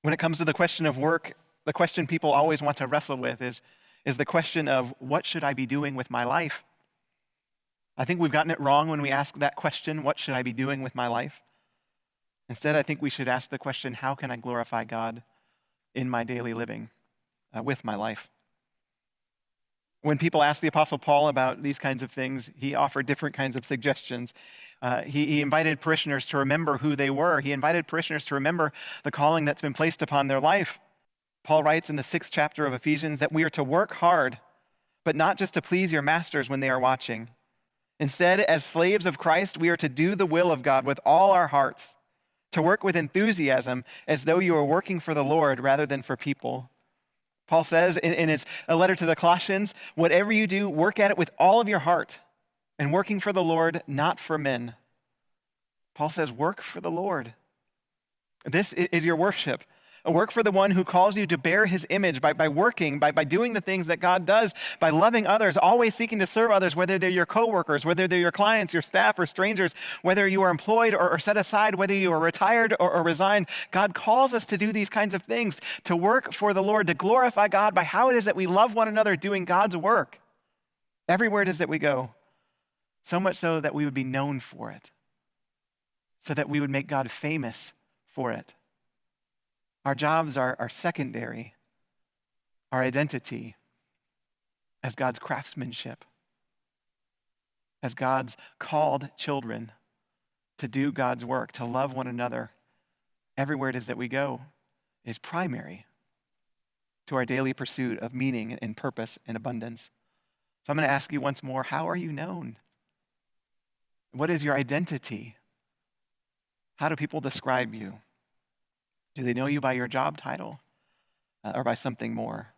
When it comes to the question of work, the question people always want to wrestle with is the question of, what should I be doing with my life? I think we've gotten it wrong when we ask that question, what should I be doing with my life? Instead, I think we should ask the question, how can I glorify God in my daily living with my life? When people asked the Apostle Paul about these kinds of things, he offered different kinds of suggestions. He invited parishioners to remember who they were. He invited parishioners to remember the calling that's been placed upon their life. Paul writes in the 6th chapter of Ephesians that we are to work hard, but not just to please your masters when they are watching. Instead, as slaves of Christ, we are to do the will of God with all our hearts, to work with enthusiasm as though you are working for the Lord rather than for people. Paul says in his letter to the Colossians, whatever you do, work at it with all of your heart and working for the Lord, not for men. Paul says, work for the Lord. This is your worship. Work for the one who calls you to bear his image by working, by doing the things that God does, by loving others, always seeking to serve others, whether they're your coworkers, whether they're your clients, your staff, or strangers, whether you are employed or set aside, whether you are retired or resigned. God calls us to do these kinds of things, to work for the Lord, to glorify God by how it is that we love one another doing God's work everywhere it is that we go, so much so that we would be known for it, so that we would make God famous for it. Our jobs are secondary. Our identity as God's craftsmanship, as God's called children to do God's work, to love one another everywhere it is that we go, is primary to our daily pursuit of meaning and purpose and abundance. So I'm going to ask you once more, how are you known? What is your identity? How do people describe you? Do they know you by your job title or by something more?